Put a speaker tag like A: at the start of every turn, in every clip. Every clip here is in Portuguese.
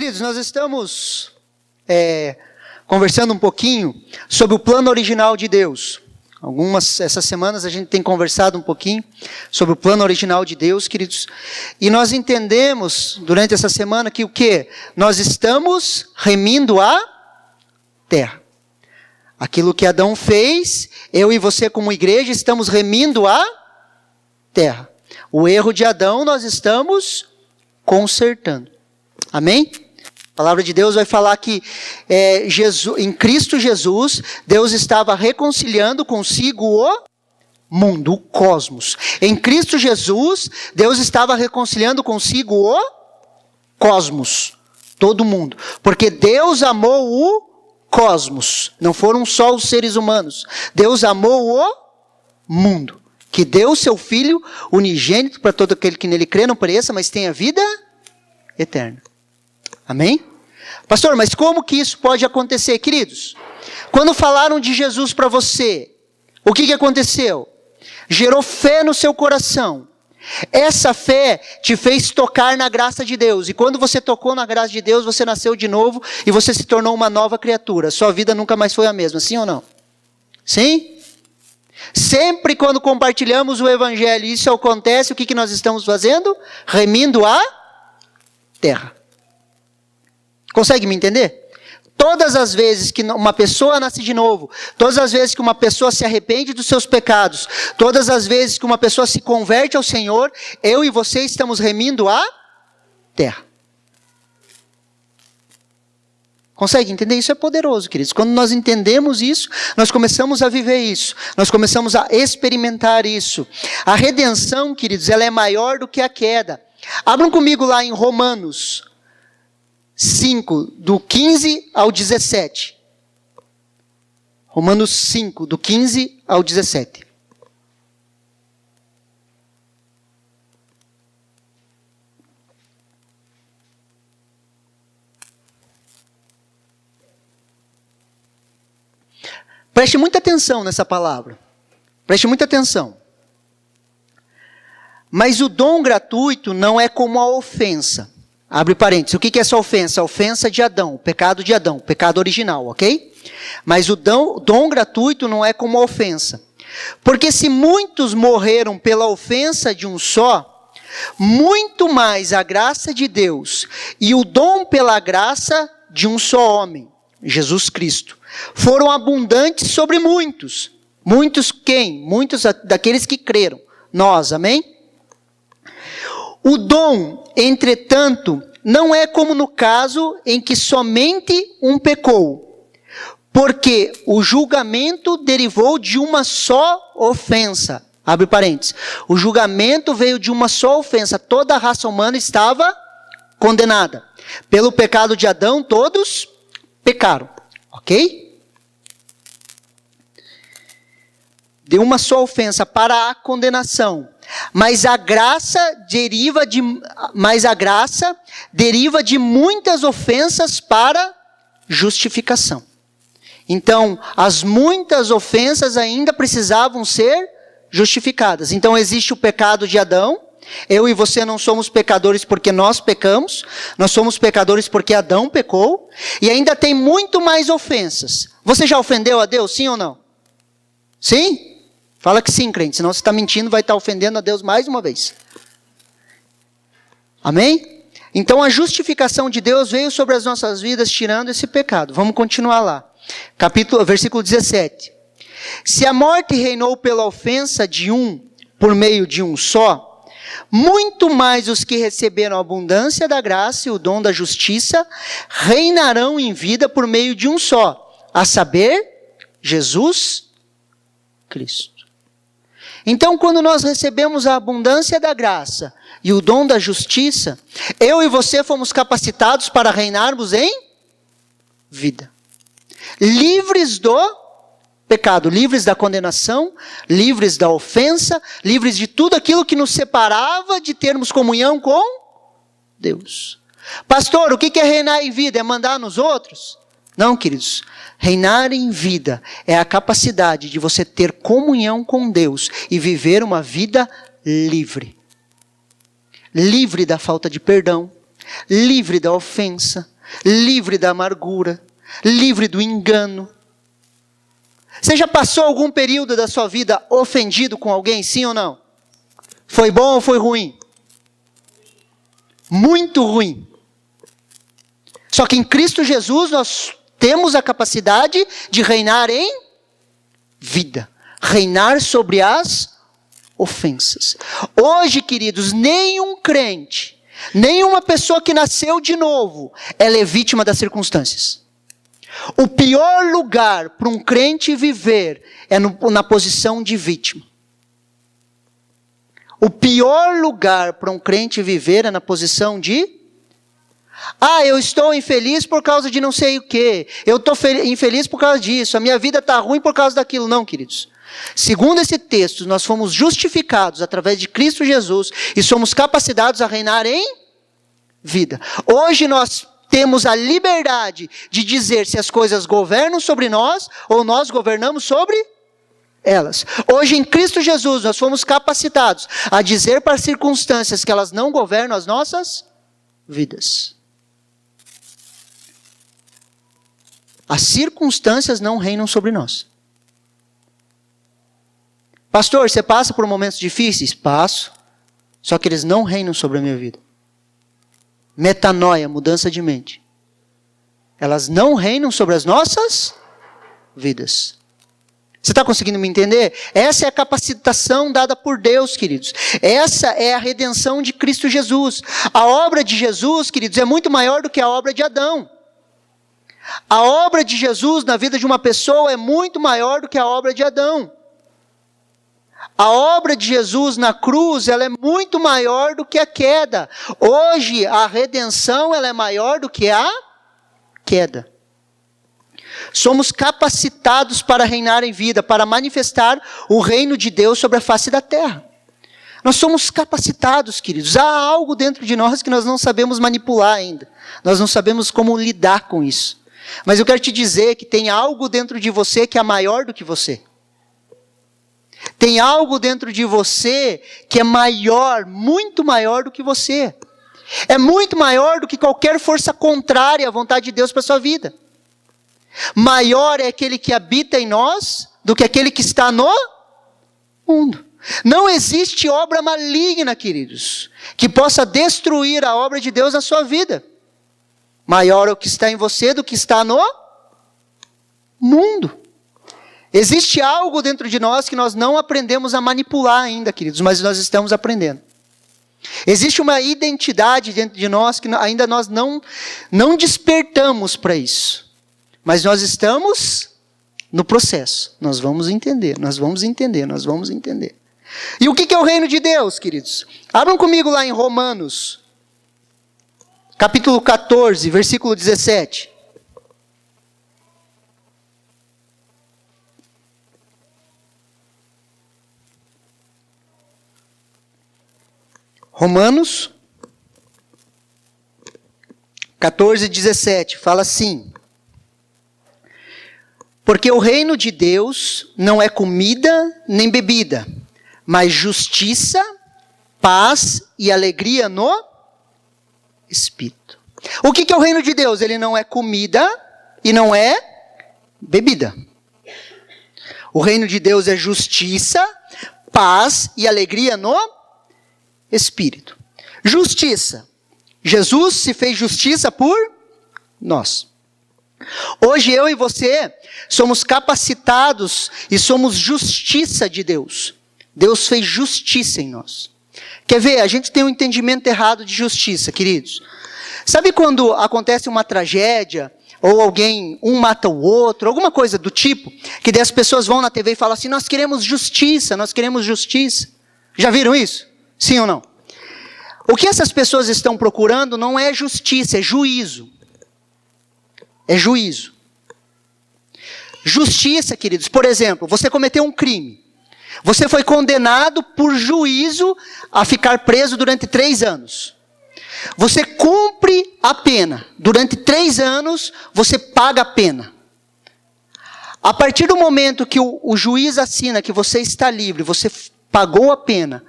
A: Queridos, nós estamos conversando um pouquinho sobre o plano original de Deus. Essas semanas a gente tem conversado um pouquinho sobre o plano original de Deus, queridos. E nós entendemos durante essa semana que o quê? Nós estamos remindo a terra. Aquilo que Adão fez, eu e você como igreja estamos remindo a terra. O erro de Adão nós estamos consertando. Amém? A palavra de Deus vai falar que em Cristo Jesus, Deus estava reconciliando consigo o mundo, o cosmos. Em Cristo Jesus, Deus estava reconciliando consigo o cosmos, todo mundo. Porque Deus amou o cosmos, não foram só os seres humanos. Deus amou o mundo, que deu o seu Filho unigênito para todo aquele que nele crê, não pereça, mas tenha vida eterna. Amém? Pastor, mas como que isso pode acontecer, queridos? Quando falaram de Jesus para você, o que aconteceu? Gerou fé no seu coração. Essa fé te fez tocar na graça de Deus. E quando você tocou na graça de Deus, você nasceu de novo e você se tornou uma nova criatura. Sua vida nunca mais foi a mesma, sim ou não? Sim? Sempre quando compartilhamos o Evangelho e isso acontece, o que nós estamos fazendo? Remindo a terra. Consegue me entender? Todas as vezes que uma pessoa nasce de novo, todas as vezes que uma pessoa se arrepende dos seus pecados, todas as vezes que uma pessoa se converte ao Senhor, eu e você estamos remindo a terra. Consegue entender? Isso é poderoso, queridos. Quando nós entendemos isso, nós começamos a viver isso. Nós começamos a experimentar isso. A redenção, queridos, ela é maior do que a queda. Abram comigo lá em Romanos 5, do 15 ao 17. Romanos 5, do 15 ao 17. Preste muita atenção nessa palavra. Preste muita atenção. Mas o dom gratuito não é como a ofensa. Abre parênteses. O que é essa ofensa? A ofensa de Adão, o pecado de Adão, o pecado original, ok? Mas o dom gratuito não é como a ofensa. Porque se muitos morreram pela ofensa de um só, muito mais a graça de Deus e o dom pela graça de um só homem, Jesus Cristo, foram abundantes sobre muitos. Muitos quem? Muitos daqueles que creram. Nós, amém? O dom, entretanto, não é como no caso em que somente um pecou, porque o julgamento derivou de uma só ofensa. Abre parênteses. O julgamento veio de uma só ofensa. Toda a raça humana estava condenada. Pelo pecado de Adão, todos pecaram. Ok? De uma só ofensa para a condenação. Mas a graça deriva de muitas ofensas para justificação. Então, as muitas ofensas ainda precisavam ser justificadas. Então, existe o pecado de Adão. Eu e você não somos pecadores porque nós pecamos. Nós somos pecadores porque Adão pecou. E ainda tem muito mais ofensas. Você já ofendeu a Deus, sim ou não? Sim? Fala que sim, crente, senão você está mentindo, vai estar ofendendo a Deus mais uma vez. Amém? Então a justificação de Deus veio sobre as nossas vidas, tirando esse pecado. Vamos continuar lá. Versículo 17. Se a morte reinou pela ofensa de um, por meio de um só, muito mais os que receberam a abundância da graça e o dom da justiça, reinarão em vida por meio de um só, a saber, Jesus Cristo. Então, quando nós recebemos a abundância da graça e o dom da justiça, eu e você fomos capacitados para reinarmos em vida. Livres do pecado, livres da condenação, livres da ofensa, livres de tudo aquilo que nos separava de termos comunhão com Deus. Pastor, o que é reinar em vida? É mandar nos outros? Não, queridos. Reinar em vida é a capacidade de você ter comunhão com Deus e viver uma vida livre. Livre da falta de perdão, livre da ofensa, livre da amargura, livre do engano. Você já passou algum período da sua vida ofendido com alguém, sim ou não? Foi bom ou foi ruim? Muito ruim. Só que em Cristo Jesus nós temos a capacidade de reinar em vida. Reinar sobre as ofensas. Hoje, queridos, nenhum crente, nenhuma pessoa que nasceu de novo, ela é vítima das circunstâncias. O pior lugar para um crente viver é na posição de vítima. O pior lugar para um crente viver é na posição de... eu estou infeliz por causa de não sei o quê. Eu estou infeliz por causa disso. A minha vida está ruim por causa daquilo. Não, queridos. Segundo esse texto, nós fomos justificados através de Cristo Jesus e somos capacitados a reinar em vida. Hoje nós temos a liberdade de dizer se as coisas governam sobre nós ou nós governamos sobre elas. Hoje em Cristo Jesus nós fomos capacitados a dizer para as circunstâncias que elas não governam as nossas vidas. As circunstâncias não reinam sobre nós. Pastor, você passa por momentos difíceis? Passo. Só que eles não reinam sobre a minha vida. Metanoia, mudança de mente. Elas não reinam sobre as nossas vidas. Você está conseguindo me entender? Essa é a capacitação dada por Deus, queridos. Essa é a redenção de Cristo Jesus. A obra de Jesus, queridos, é muito maior do que a obra de Adão. A obra de Jesus na vida de uma pessoa é muito maior do que a obra de Adão. A obra de Jesus na cruz, ela é muito maior do que a queda. Hoje, a redenção, ela é maior do que a queda. Somos capacitados para reinar em vida, para manifestar o reino de Deus sobre a face da terra. Nós somos capacitados, queridos. Há algo dentro de nós que nós não sabemos manipular ainda. Nós não sabemos como lidar com isso. Mas eu quero te dizer que tem algo dentro de você que é maior do que você. Tem algo dentro de você que é maior, muito maior do que você. É muito maior do que qualquer força contrária à vontade de Deus para a sua vida. Maior é aquele que habita em nós do que aquele que está no mundo. Não existe obra maligna, queridos, que possa destruir a obra de Deus na sua vida. Maior é o que está em você do que está no mundo. Existe algo dentro de nós que nós não aprendemos a manipular ainda, queridos, mas nós estamos aprendendo. Existe uma identidade dentro de nós que ainda nós não despertamos para isso. Mas nós estamos no processo. Nós vamos entender, nós vamos entender, nós vamos entender. E o que é o reino de Deus, queridos? Abram comigo lá em Romanos, capítulo 14, versículo 17. Romanos 14, 17, fala assim: porque o reino de Deus não é comida nem bebida, mas justiça, paz e alegria no Espírito. O que é o reino de Deus? Ele não é comida e não é bebida. O reino de Deus é justiça, paz e alegria no Espírito. Justiça. Jesus se fez justiça por nós. Hoje eu e você somos capacitados e somos justiça de Deus. Deus fez justiça em nós. Quer ver? A gente tem um entendimento errado de justiça, queridos. Sabe quando acontece uma tragédia, ou alguém, um mata o outro, alguma coisa do tipo, que daí as pessoas vão na TV e falam assim: nós queremos justiça, nós queremos justiça. Já viram isso? Sim ou não? O que essas pessoas estão procurando não é justiça, é juízo. É juízo. Justiça, queridos, por exemplo, você cometeu um crime. Você foi condenado por juízo a ficar preso durante 3 anos. Você cumpre a pena. Durante 3 anos, você paga a pena. A partir do momento que o juiz assina que você está livre, você pagou a pena,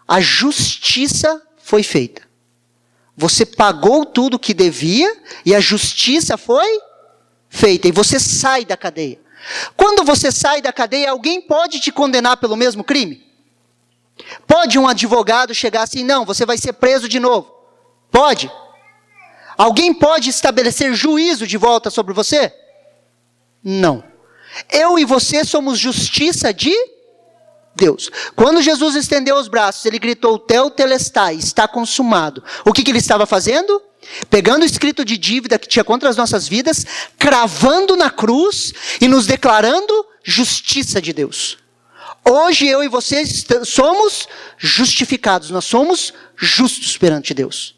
A: a justiça foi feita. Você pagou tudo o que devia e a justiça foi feita. E você sai da cadeia. Quando você sai da cadeia, alguém pode te condenar pelo mesmo crime? Pode um advogado chegar assim, não, você vai ser preso de novo. Pode. Alguém pode estabelecer juízo de volta sobre você? Não. Eu e você somos justiça de Deus. Quando Jesus estendeu os braços, ele gritou, Tetelestai, está consumado. O que ele estava fazendo? Pegando o escrito de dívida que tinha contra as nossas vidas, cravando na cruz e nos declarando justiça de Deus. Hoje eu e você somos justificados, nós somos justos perante Deus.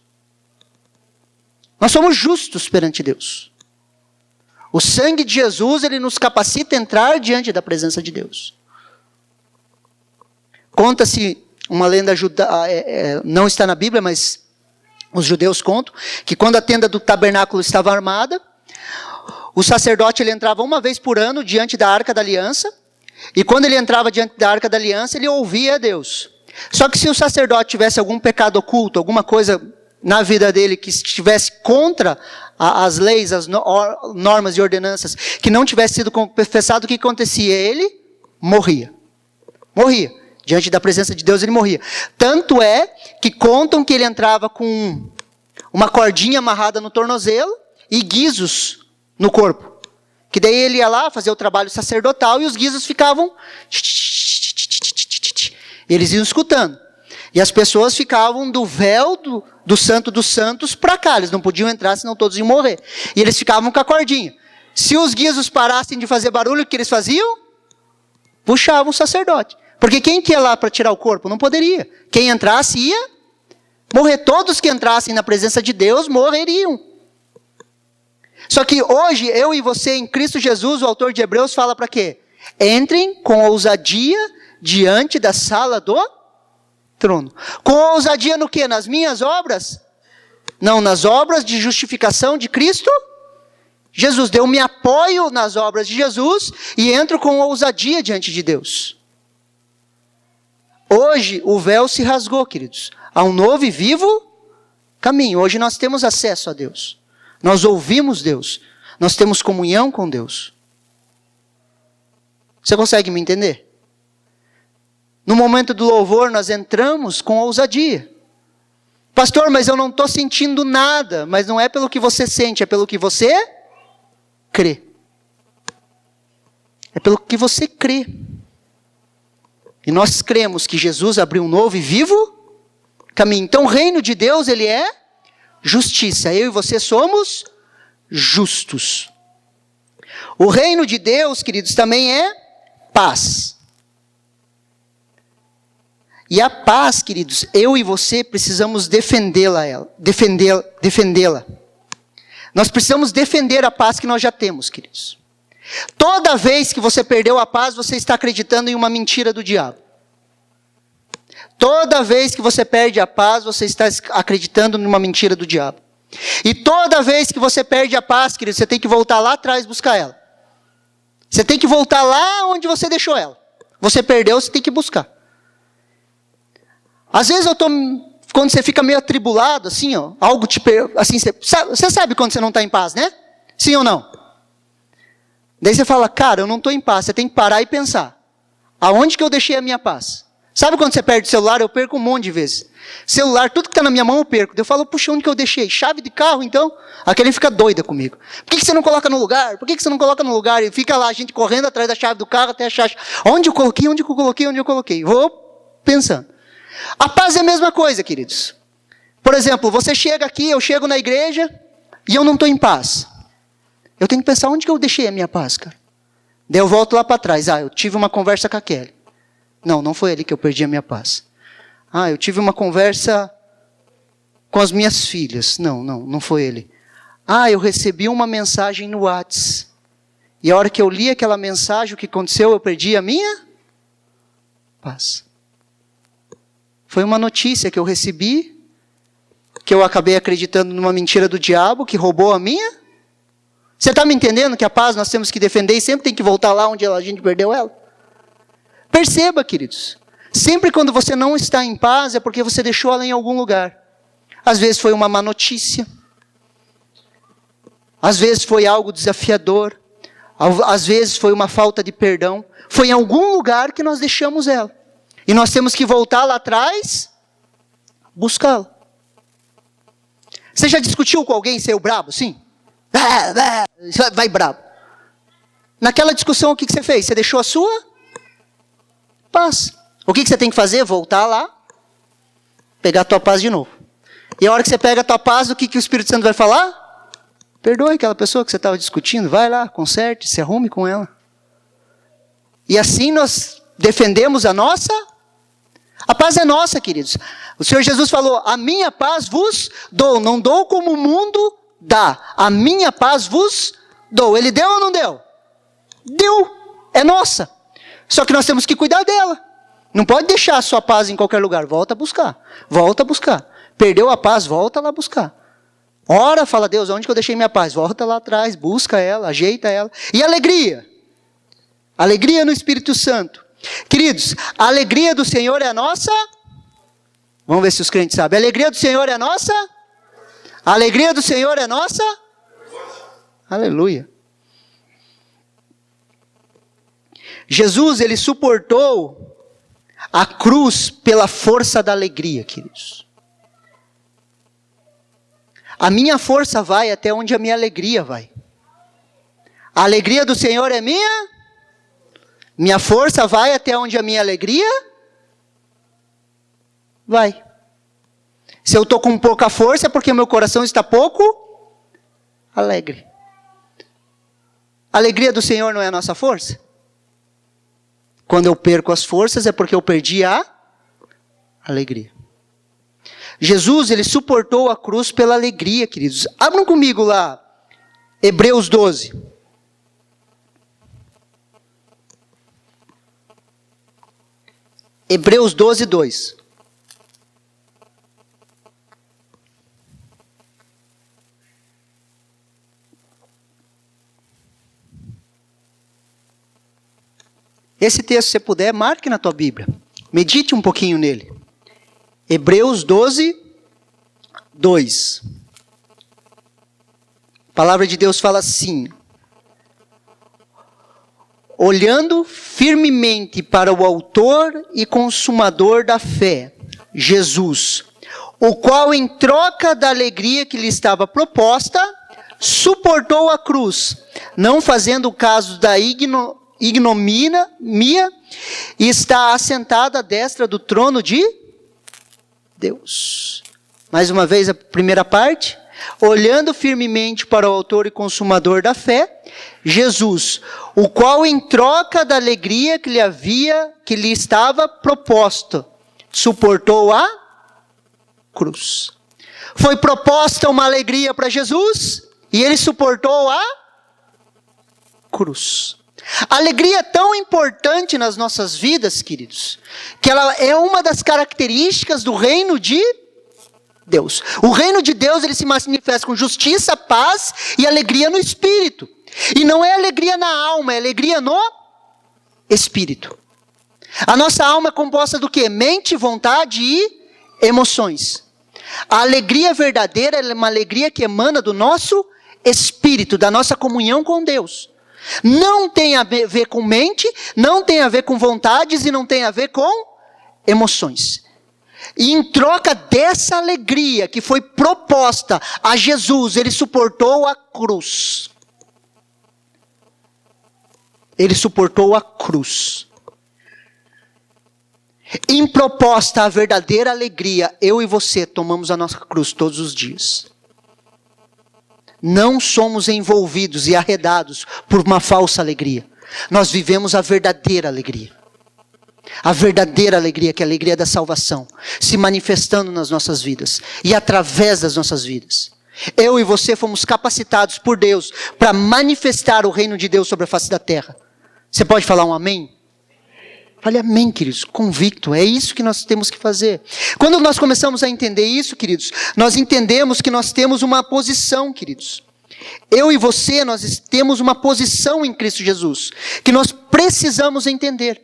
A: Nós somos justos perante Deus. O sangue de Jesus, ele nos capacita a entrar diante da presença de Deus. Conta-se uma lenda judaica, não está na Bíblia, mas os judeus contam, que quando a tenda do tabernáculo estava armada, o sacerdote ele entrava uma vez por ano diante da Arca da Aliança, e quando ele entrava diante da Arca da Aliança, ele ouvia a Deus. Só que se o sacerdote tivesse algum pecado oculto, alguma coisa na vida dele que estivesse contra as leis, as normas e ordenanças, que não tivesse sido confessado, o que acontecia? Ele morria. Morria. Diante da presença de Deus ele morria. Tanto é que contam que ele entrava com uma cordinha amarrada no tornozelo e guizos no corpo. Que daí ele ia lá fazer o trabalho sacerdotal e os guizos ficavam... Eles iam escutando. E as pessoas ficavam do véu do Santo dos Santos para cá. Eles não podiam entrar, senão todos iam morrer. E eles ficavam com a cordinha. Se os guizos parassem de fazer barulho, o que eles faziam? Puxavam o sacerdote. Porque quem que ia lá para tirar o corpo? Não poderia. Quem entrasse ia morrer. Todos que entrassem na presença de Deus morreriam. Só que hoje, eu e você, em Cristo Jesus, o autor de Hebreus fala para quê? Entrem com ousadia diante da sala do trono. Com ousadia no quê? Nas minhas obras? Não, nas obras de justificação de Cristo Jesus. Eu me apoio nas obras de Jesus e entro com ousadia diante de Deus. Hoje o véu se rasgou, queridos. Há um novo e vivo caminho. Hoje nós temos acesso a Deus. Nós ouvimos Deus. Nós temos comunhão com Deus. Você consegue me entender? No momento do louvor nós entramos com ousadia. Pastor, mas eu não estou sentindo nada. Mas não é pelo que você sente, é pelo que você crê. É pelo que você crê. E nós cremos que Jesus abriu um novo e vivo caminho. Então o reino de Deus, ele é justiça. Eu e você somos justos. O reino de Deus, queridos, também é paz. E a paz, queridos, eu e você precisamos defendê-la. Nós precisamos defender a paz que nós já temos, queridos. Toda vez que você perdeu a paz, você está acreditando em uma mentira do diabo. Toda vez que você perde a paz, você está acreditando numa mentira do diabo. E toda vez que você perde a paz, querido, você tem que voltar lá atrás e buscar ela. Você tem que voltar lá onde você deixou ela. Você perdeu, você tem que buscar. Às vezes quando você fica meio atribulado, assim, ó, algo assim, você sabe quando você não está em paz, né? Sim ou não? Daí você fala, cara, eu não estou em paz. Você tem que parar e pensar. Aonde que eu deixei a minha paz? Sabe quando você perde o celular? Eu perco um monte de vezes. Celular, tudo que está na minha mão eu perco. Eu falo, puxa, onde que eu deixei? Chave de carro, então? Aquele fica doida comigo. Por que você não coloca no lugar? Por que você não coloca no lugar? E fica lá, a gente correndo atrás da chave do carro até achar. Onde eu coloquei? Onde eu coloquei? Onde eu coloquei? Vou pensando. A paz é a mesma coisa, queridos. Por exemplo, você chega aqui, eu chego na igreja e eu não estou em paz. Eu tenho que pensar onde que eu deixei a minha paz, cara. Daí eu volto lá para trás. Eu tive uma conversa com a Kelly. Não foi ali que eu perdi a minha paz. Eu tive uma conversa com as minhas filhas. Não foi ele. Eu recebi uma mensagem no WhatsApp. E a hora que eu li aquela mensagem, o que aconteceu? Eu perdi a minha paz. Foi uma notícia que eu recebi, que eu acabei acreditando numa mentira do diabo, que roubou a minha. Você está me entendendo que a paz nós temos que defender e sempre tem que voltar lá onde a gente perdeu ela? Perceba, queridos. Sempre quando você não está em paz é porque você deixou ela em algum lugar. Às vezes foi uma má notícia. Às vezes foi algo desafiador. Às vezes foi uma falta de perdão. Foi em algum lugar que nós deixamos ela. E nós temos que voltar lá atrás, buscá-la. Você já discutiu com alguém ser brabo, sim? Vai brabo. Naquela discussão, o que você fez? Você deixou a sua paz. O que você tem que fazer? Voltar lá, pegar a tua paz de novo. E a hora que você pega a tua paz, o que o Espírito Santo vai falar? Perdoe aquela pessoa que você estava discutindo. Vai lá, conserte, se arrume com ela. E assim nós defendemos a nossa. A paz é nossa, queridos. O Senhor Jesus falou, a minha paz vos dou. Não dou como o mundo dá. A minha paz vos dou. Ele deu ou não deu? Deu. É nossa. Só que nós temos que cuidar dela. Não pode deixar a sua paz em qualquer lugar. Volta a buscar. Volta a buscar. Perdeu a paz, volta lá buscar. Ora, fala, Deus, onde que eu deixei minha paz? Volta lá atrás, busca ela, ajeita ela. E alegria? Alegria no Espírito Santo. Queridos, a alegria do Senhor é a nossa? Vamos ver se os crentes sabem. A alegria do Senhor é a nossa? A alegria do Senhor é nossa? Aleluia. Jesus, ele suportou a cruz pela força da alegria, queridos. A minha força vai até onde a minha alegria vai. A alegria do Senhor é minha? Minha força vai até onde a minha alegria vai. Se eu estou com pouca força é porque meu coração está pouco alegre. A alegria do Senhor não é a nossa força? Quando eu perco as forças é porque eu perdi a alegria. Jesus, ele suportou a cruz pela alegria, queridos. Abram comigo lá, Hebreus 12. Hebreus 12, 2. Esse texto, se você puder, marque na tua Bíblia. Medite um pouquinho nele. Hebreus 12, 2. A palavra de Deus fala assim: olhando firmemente para o autor e consumador da fé, Jesus, o qual em troca da alegria que lhe estava proposta, suportou a cruz, não fazendo caso da ignomínia, e está assentado à destra do trono de Deus. Mais uma vez a primeira parte. Olhando firmemente para o autor e consumador da fé, Jesus, o qual em troca da alegria que lhe estava proposta, suportou a cruz. Foi proposta uma alegria para Jesus e ele suportou a cruz. A alegria é tão importante nas nossas vidas, queridos, que ela é uma das características do reino de Deus. O reino de Deus, ele se manifesta com justiça, paz e alegria no espírito. E não é alegria na alma, é alegria no espírito. A nossa alma é composta do quê? Mente, vontade e emoções. A alegria verdadeira é uma alegria que emana do nosso espírito, da nossa comunhão com Deus. Não tem a ver com mente, não tem a ver com vontades e não tem a ver com emoções. E em troca dessa alegria que foi proposta a Jesus, ele suportou a cruz. Ele suportou a cruz. Em proposta a verdadeira alegria, eu e você tomamos a nossa cruz todos os dias. Não somos envolvidos e arredados por uma falsa alegria. Nós vivemos a verdadeira alegria. A verdadeira alegria, que é a alegria da salvação, se manifestando nas nossas vidas e através das nossas vidas. Eu e você fomos capacitados por Deus para manifestar o reino de Deus sobre a face da terra. Você pode falar um amém? Fale amém, queridos, convicto, é isso que nós temos que fazer. Quando nós começamos a entender isso, queridos, nós entendemos que nós temos uma posição, queridos. Eu e você, nós temos uma posição em Cristo Jesus, que nós precisamos entender.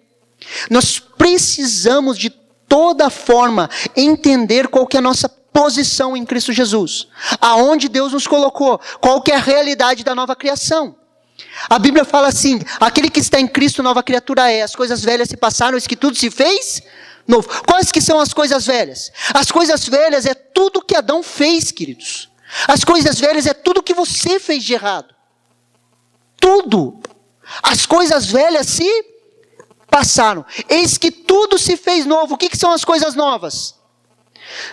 A: Nós precisamos de toda forma entender qual que é a nossa posição em Cristo Jesus. Aonde Deus nos colocou. Qual que é a realidade da nova criação. A Bíblia fala assim, aquele que está em Cristo, nova criatura é. As coisas velhas se passaram, eis que tudo se fez novo. Quais que são as coisas velhas? As coisas velhas é tudo que Adão fez, queridos. As coisas velhas é tudo que você fez de errado. Tudo. As coisas velhas se passaram. Eis que tudo se fez novo. O que são as coisas novas?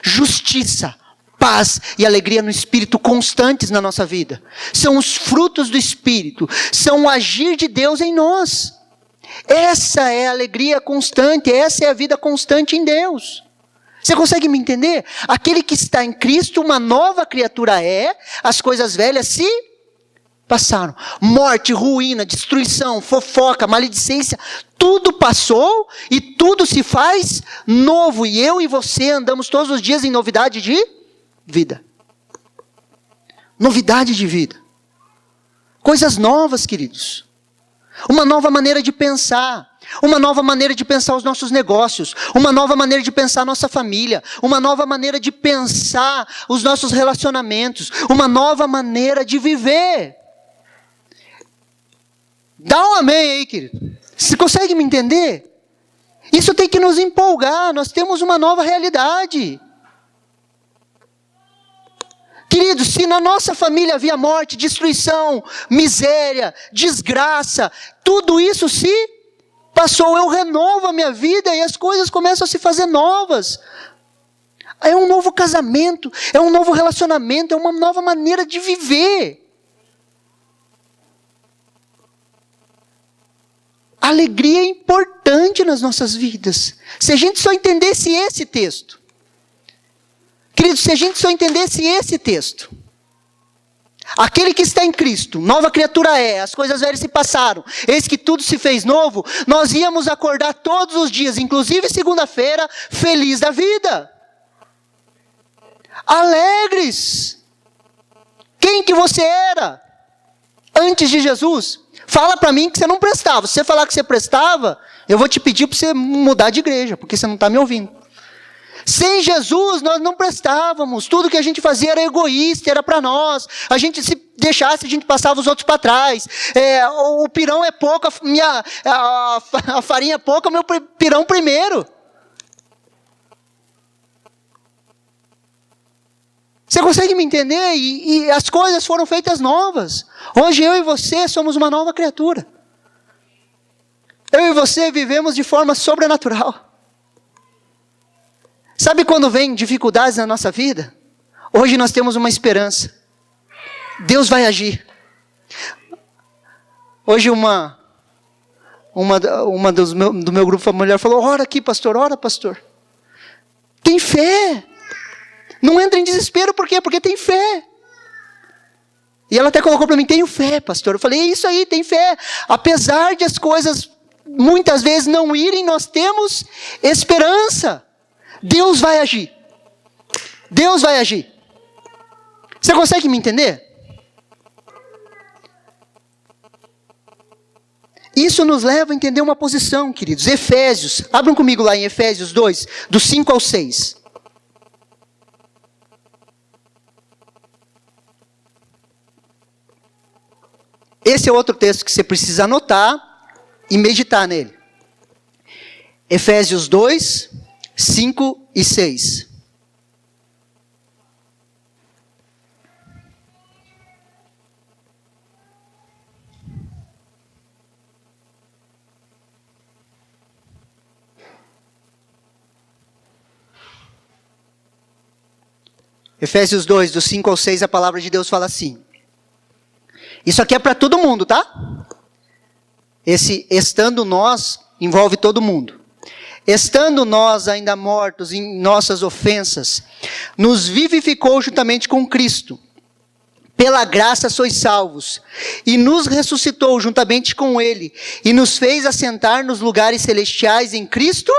A: Justiça, paz e alegria no Espírito constantes na nossa vida. São os frutos do Espírito. São o agir de Deus em nós. Essa é a alegria constante. Essa é a vida constante em Deus. Você consegue me entender? Aquele que está em Cristo, uma nova criatura é. As coisas velhas se passaram. Morte, ruína, destruição, fofoca, maledicência, tudo passou e tudo se faz novo. E eu e você andamos todos os dias em novidade de vida. Novidade de vida. Coisas novas, queridos. Uma nova maneira de pensar. Uma nova maneira de pensar os nossos negócios. Uma nova maneira de pensar a nossa família. Uma nova maneira de pensar os nossos relacionamentos. Uma nova maneira de viver. Dá um amém aí, querido. Você consegue me entender? Isso tem que nos empolgar. Nós temos uma nova realidade. Queridos, se na nossa família havia morte, destruição, miséria, desgraça, tudo isso se passou, eu renovo a minha vida e as coisas começam a se fazer novas. É um novo casamento, é um novo relacionamento, é uma nova maneira de viver. Alegria é importante nas nossas vidas. Se a gente só entendesse esse texto. Queridos, se a gente só entendesse esse texto. Aquele que está em Cristo, nova criatura é, as coisas velhas se passaram, eis que tudo se fez novo, nós íamos acordar todos os dias, inclusive segunda-feira, feliz da vida. Alegres. Quem que você era antes de Jesus? Fala para mim que você não prestava. Se você falar que você prestava, eu vou te pedir para você mudar de igreja, porque você não está me ouvindo. Sem Jesus nós não prestávamos. Tudo que a gente fazia era egoísta, era para nós. A gente se deixasse, a gente passava os outros para trás. O pirão é pouco, a farinha é pouca, o meu pirão primeiro. Você consegue me entender? E as coisas foram feitas novas. Hoje eu e você somos uma nova criatura. Eu e você vivemos de forma sobrenatural. Sabe quando vem dificuldades na nossa vida? Hoje nós temos uma esperança. Deus vai agir. Hoje uma do meu grupo familiar falou, ora aqui pastor, ora pastor. Tem fé. Não entra em desespero, por quê? Porque tem fé. E ela até colocou para mim, tenho fé, pastor. Eu falei, é isso aí, tem fé. Apesar de as coisas muitas vezes não irem, nós temos esperança. Deus vai agir. Deus vai agir. Você consegue me entender? Isso nos leva a entender uma posição, queridos. Efésios, abram comigo lá em Efésios 2, do 5 ao 6. Esse é outro texto que você precisa anotar e meditar nele. Efésios 2, 5 e 6. Efésios 2, do 5 ao 6, a palavra de Deus fala assim. Isso aqui é para todo mundo, tá? Esse estando nós envolve todo mundo. Estando nós ainda mortos em nossas ofensas, nos vivificou juntamente com Cristo. Pela graça sois salvos. E nos ressuscitou juntamente com Ele. E nos fez assentar nos lugares celestiais em Cristo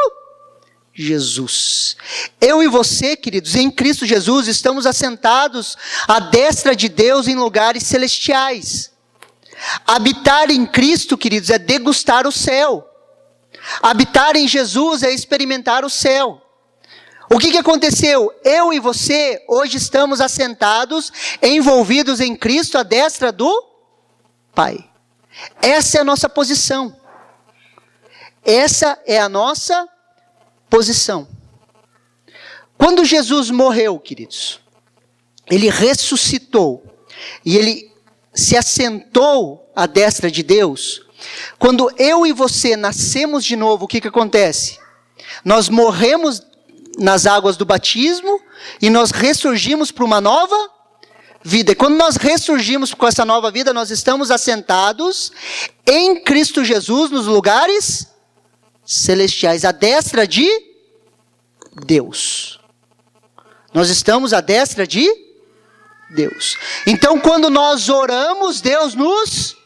A: Jesus. Eu e você, queridos, em Cristo Jesus, estamos assentados à destra de Deus em lugares celestiais. Habitar em Cristo, queridos, é degustar o céu. Habitar em Jesus é experimentar o céu. O que aconteceu? Eu e você hoje estamos assentados, envolvidos em Cristo, à destra do Pai. Essa é a nossa posição. Essa é a nossa posição. Quando Jesus morreu, queridos, ele ressuscitou e ele se assentou à destra de Deus. Quando eu e você nascemos de novo, o que acontece? Nós morremos nas águas do batismo e nós ressurgimos para uma nova vida. E quando nós ressurgimos com essa nova vida, nós estamos assentados em Cristo Jesus nos lugares celestiais, à destra de Deus. Nós estamos à destra de Deus. Então, quando nós oramos, Deus nos